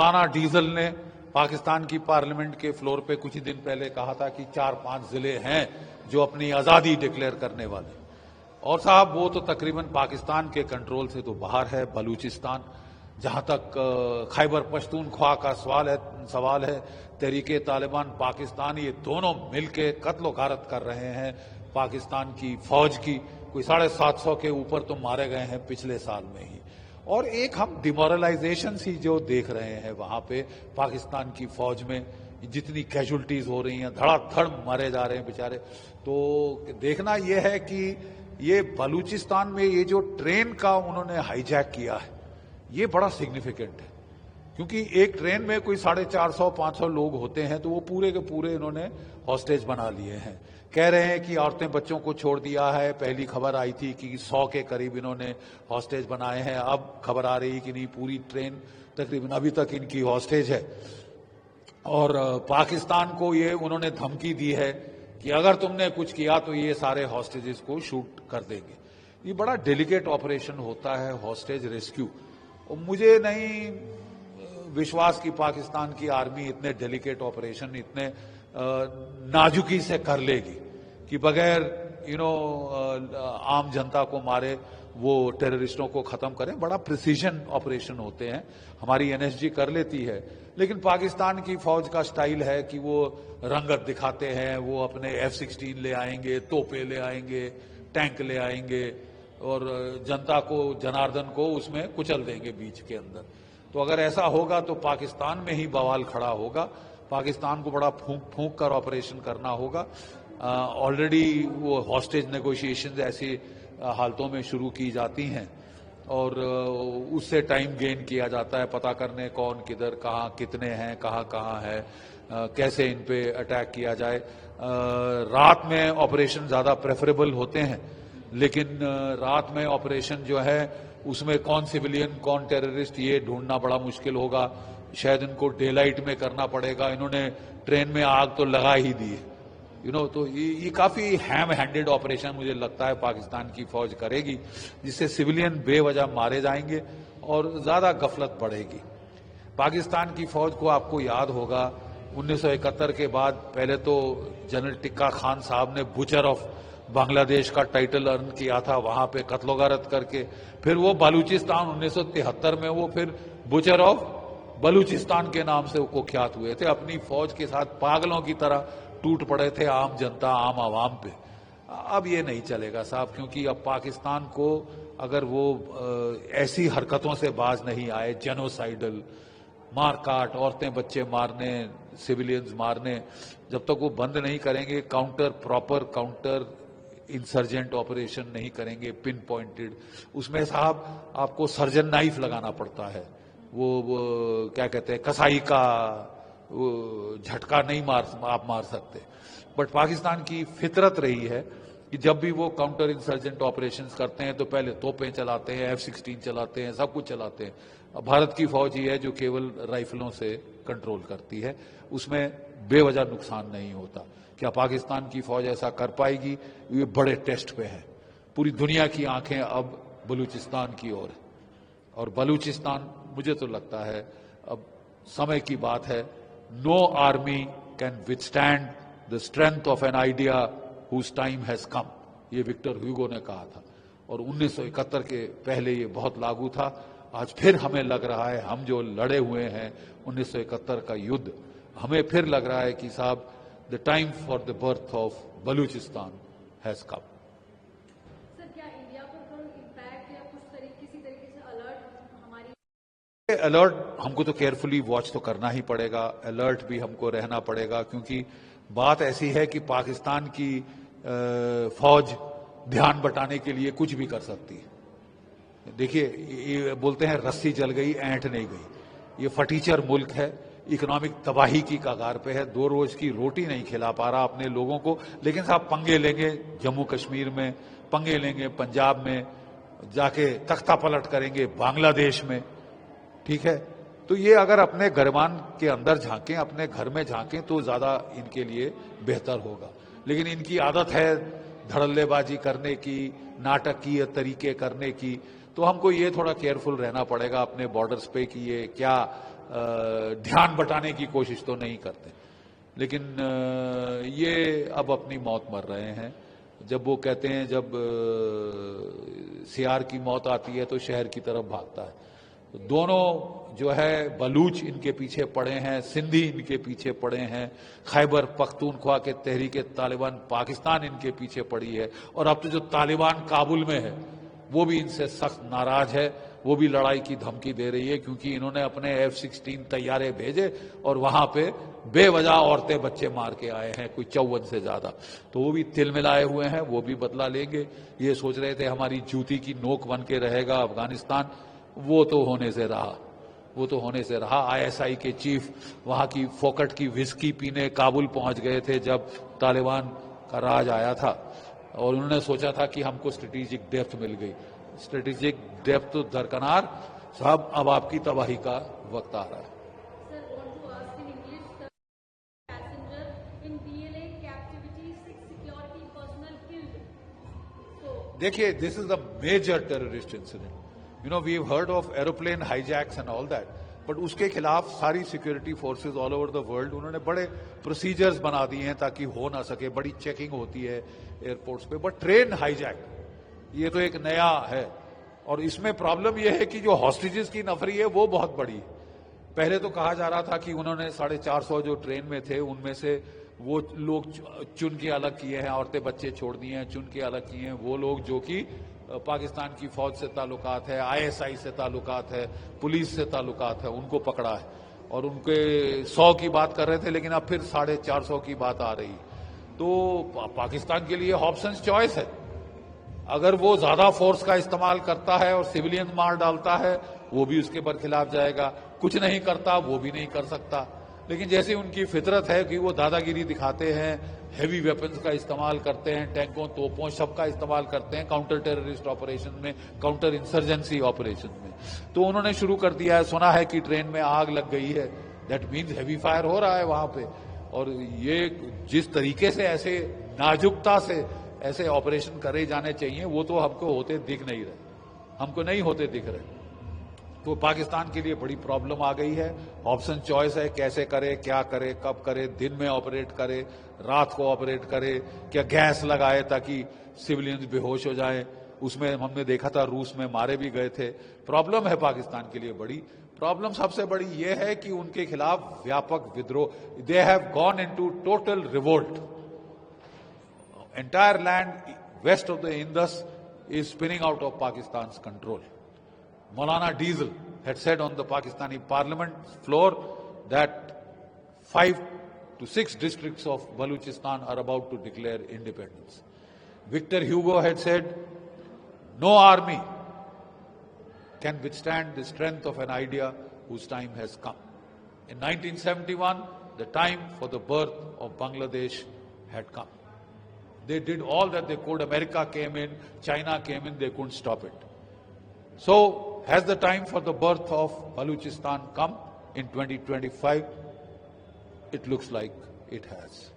मौलाना diesel ने पाकिस्तान की parliament के फ्लोर पे कुछ ही दिन पहले कहा था कि 4-5 जिले हैं जो अपनी आजादी डिक्लेयर करने वाले। और साहब वो तो तकरीबन पाकिस्तान के कंट्रोल से तो बाहर है। बलूचिस्तान, जहां तक खैबर पख्तूनख्वा का सवाल है, तहरीके तालिबान पाकिस्तान, ये दोनों मिलकर कत्ल गारत कर रहे हैं पाकिस्तान की फौज की। कोई 750 के ऊपर तो मारे गए हैं पिछले साल में ही। और एक हम डिमोरलाइजेशन सी जो देख रहे हैं वहां पे पाकिस्तान की फौज में, जितनी कैजुअल्टीज हो रही हैं, धड़ाधड़ मारे जा रहे हैं बेचारे। तो देखना यह है कि ये बलूचिस्तान में ये जो ट्रेन का उन्होंने हाईजैक किया है, ये बड़ा सिग्निफिकेंट है। क्योंकि एक ट्रेन में कोई 450-500 लोग होते हैं, तो वो पूरे के पूरे इन्होंने हॉस्टेज बना लिए हैं। कह रहे हैं कि औरतें बच्चों को छोड़ दिया है। पहली खबर आई थी कि 100 के करीब इन्होंने हॉस्टेज बनाए हैं। अब खबर आ रही कि नहीं, पूरी ट्रेन तकरीबन अभी तक इनकी हॉस्टेज है। और पाकिस्तान को ये उन्होंने धमकी दी है कि अगर तुमने कुछ किया तो ये सारे हॉस्टेजेस को शूट कर देंगे। ये बड़ा डेलिकेट ऑपरेशन होता है हॉस्टेज रेस्क्यू। और मुझे नहीं विश्वास कि पाकिस्तान की आर्मी इतने डेलिकेट ऑपरेशन इतने नाजुकी से कर लेगी कि बगैर आम जनता को मारे वो टेररिस्टों को खत्म करें। बड़ा प्रिसीजन ऑपरेशन होते हैं। हमारी एनएसजी कर लेती है, लेकिन पाकिस्तान की फौज का स्टाइल है कि वो रंगत दिखाते हैं। वो अपने F-16 ले आएंगे, तोपे ले आएंगे, टैंक ले आएंगे और जनता को, जनार्दन को उसमें कुचल देंगे बीच के अंदर। तो अगर ऐसा होगा तो पाकिस्तान में ही बवाल खड़ा होगा। पाकिस्तान को बड़ा फूंक फूंक कर ऑपरेशन करना होगा। ऑलरेडी वो हॉस्टेज नेगोशिएशंस ऐसी हालतों में शुरू की जाती हैं और उससे टाइम गेन किया जाता है, पता करने कौन किधर कहाँ कितने हैं, कहाँ है, कैसे इन पे अटैक किया जाए। रात में ऑपरेशन ज्यादा प्रेफरेबल होते हैं, लेकिन रात में ऑपरेशन जो है उसमें कौन सिविलियन कौन टेररिस्ट ये ढूंढना बड़ा मुश्किल होगा। शायद इनको डे लाइट में करना पड़ेगा। इन्होंने ट्रेन में आग तो लगा ही दी है, तो ये काफी हैम हैंडेड ऑपरेशन मुझे लगता है पाकिस्तान की फौज करेगी, जिससे सिविलियन बेवजह मारे जाएंगे और ज्यादा गफलत बढ़ेगी। पाकिस्तान की फौज को आपको याद होगा 1971 के बाद पहले तो जनरल टिक्का खान साहब ने बुचर ऑफ बांग्लादेश का टाइटल अर्न किया था वहां पे कत्लोगारत करके। फिर वो बलूचिस्तान 1973 में वो फिर बुचर ऑफ बलूचिस्तान के नाम से कुख्यात हुए थे। अपनी फौज के साथ पागलों की तरह टूट पड़े थे आम जनता, आम आवाम पे। अब ये नहीं चलेगा साहब, क्योंकि अब पाकिस्तान को अगर वो ऐसी हरकतों से बाज नहीं आए, जेनोसाइडल मारकाट, औरतें बच्चे मारने, सिविलियंस मारने, जब तक वो बंद नहीं करेंगे, प्रॉपर काउंटर इंसर्जेंट ऑपरेशन नहीं करेंगे पिन पॉइंटेड, उसमें साहब आपको सर्जन नाइफ लगाना पड़ता है। वो क्या कहते हैं, कसाई का झटका नहीं आप मार सकते। बट पाकिस्तान की फितरत रही है कि जब भी वो काउंटर इंसर्जेंट ऑपरेशंस करते हैं तो पहले तोपें चलाते हैं, F-16 चलाते हैं, सब कुछ चलाते हैं। भारत की फौज ही है जो केवल राइफलों से कंट्रोल करती है, उसमें बेवजह नुकसान नहीं होता। क्या पाकिस्तान की फौज ऐसा कर पाएगी? ये बड़े टेस्ट पे है। पूरी दुनिया की आंखें अब बलूचिस्तान की ओर है और बलूचिस्तान, मुझे तो लगता है अब समय की बात है। No army can withstand the strength of an idea whose time has come, ये विक्टर ह्यूगो ने कहा था और 1971 के पहले ये बहुत लागू था। आज फिर हमें लग रहा है, हम जो लड़े हुए हैं 1971 का युद्ध, हमें फिर लग रहा है कि साहब the time for the birth of Balochistan has come. Sir, क्या इंडिया पर इम्पैक्ट या किसी तरीके से अलर्ट हमारी अलर्ट हमको तो केयरफुली वॉच तो करना ही पड़ेगा, अलर्ट भी हमको रहना पड़ेगा, क्योंकि बात ऐसी है कि पाकिस्तान की फौज ध्यान बटाने के लिए कुछ भी कर सकती है। देखिए, ये बोलते हैं रस्सी जल गई ऐंठ नहीं गई। ये फटीचर मुल्क है, इकोनॉमिक तबाही की कगार पे है, 2 रोज की रोटी नहीं खिला पा रहा अपने लोगों को, लेकिन साहब पंगे लेंगे जम्मू कश्मीर में, पंगे लेंगे पंजाब में, जाके तख्ता पलट करेंगे बांग्लादेश में। ठीक है, तो ये अगर अपने गरमान के अंदर झांकें, अपने घर में झांकें तो ज्यादा इनके लिए बेहतर होगा। लेकिन इनकी आदत है धड़ल्लेबाजी करने की, नाटकीय तरीके करने की, तो हमको ये थोड़ा केयरफुल रहना पड़ेगा अपने बॉर्डर्स पे कि ये क्या ध्यान बटाने की कोशिश तो नहीं करते, लेकिन ये अब अपनी मौत मर रहे हैं। जब वो कहते हैं जब सियार की मौत आती है तो शहर की तरफ भागता है। तो दोनों जो है बलूच इनके पीछे पड़े हैं, सिंधी इनके पीछे पड़े हैं, खैबर पख्तूनख्वा के तहरीक तालिबान पाकिस्तान इनके पीछे पड़ी है, और अब तो जो तालिबान काबुल में है वो भी इनसे सख्त नाराज है, वो भी लड़ाई की धमकी दे रही है, क्योंकि इन्होंने अपने F-16 तैयारे भेजे और वहां पे बेवजह औरतें बच्चे मार के आए हैं, कोई 54 से ज्यादा। तो वो भी तिलमिलाए हुए हैं, वो भी बदला लेंगे। ये सोच रहे थे हमारी जूती की नोक बन के रहेगा अफगानिस्तान, वो तो होने से रहा। ISI के चीफ वहां की फोकट की विस्की पीने काबुल पहुंच गए थे जब तालिबान का राज आया था, और उन्होंने सोचा था कि हमको स्ट्रेटेजिक डेप्थ मिल गई। स्ट्रेटेजिक डेप्थ तो दरकनार साहब, अब आपकी तबाही का वक्त आ रहा है। Sir, want to ask in English, the passenger in BLA captivity, 6 security personnel killed. So, देखिए, this is the major terrorist incident. We have heard of aeroplane hijacks and all that, but उसके खिलाफ सारी security forces all over the world उन्होंने बड़े procedures बना दिए हैं ताकि हो ना सके। बड़ी चेकिंग होती है एयरपोर्ट्स पे, बट ट्रेन हाईजैक ये तो एक नया है। और इसमें प्रॉब्लम यह है कि जो हॉस्टेजेस की नफरी है वो बहुत बड़ी है। पहले तो कहा जा रहा था कि उन्होंने 450 जो ट्रेन में थे उनमें से वो लोग चुन के अलग किए हैं, औरतें बच्चे छोड़ दिए हैं, चुन के अलग किए हैं। वो लोग जो कि पाकिस्तान की फौज से ताल्लुकात है, ISI से ताल्लुकात है, पुलिस से ताल्लुकात है, उनको पकड़ा है। और उनके 100 की बात कर रहे थे, लेकिन अब फिर 450 की बात आ रही। तो पाकिस्तान के लिए ऑप्शन चॉइस है। अगर वो ज्यादा फोर्स का इस्तेमाल करता है और सिविलियन मार डालता है, वो भी उसके बरखिलाफ जाएगा। कुछ नहीं करता, वो भी नहीं कर सकता। लेकिन जैसे उनकी फितरत है कि वो दादागिरी दिखाते हैं, हेवी वेपन्स का इस्तेमाल करते हैं, टैंकों, तोपों, सबका इस्तेमाल करते हैं काउंटर टेररिस्ट ऑपरेशन में, काउंटर इंसर्जेंसी ऑपरेशन में। तो उन्होंने शुरू कर दिया है। सुना है कि ट्रेन में आग लग गई है, दैट मीन्स हेवी फायर हो रहा है वहां पे। और ये जिस तरीके से ऐसे नाजुकता से ऐसे ऑपरेशन करे जाने चाहिए, वो तो हमको होते दिख नहीं रहे, हमको नहीं होते दिख रहे। तो पाकिस्तान के लिए बड़ी प्रॉब्लम आ गई है। ऑप्शन चॉइस है, कैसे करे, क्या करे, कब करे, दिन में ऑपरेट करे, रात को ऑपरेट करे, क्या गैस लगाए ताकि सिविलियंस बेहोश हो जाए। उसमें हमने देखा था रूस में मारे भी गए थे। प्रॉब्लम है पाकिस्तान के लिए बड़ी। प्रॉब्लम सबसे बड़ी यह है कि उनके खिलाफ व्यापक विद्रोह, they have gone into total revolt. Entire land west of the Indus is spinning out of Pakistan's control. Maulana Diesel had said on the Pakistani parliament floor that 5 to 6 districts of Baluchistan are about to declare independence. Victor Hugo had said, no army can withstand the strength of an idea whose time has come. In 1971, the time for the birth of Bangladesh had come. They did all that they could. America came in, China came in, they couldn't stop it. So, has the time for the birth of Baluchistan come in 2025? It looks like it has.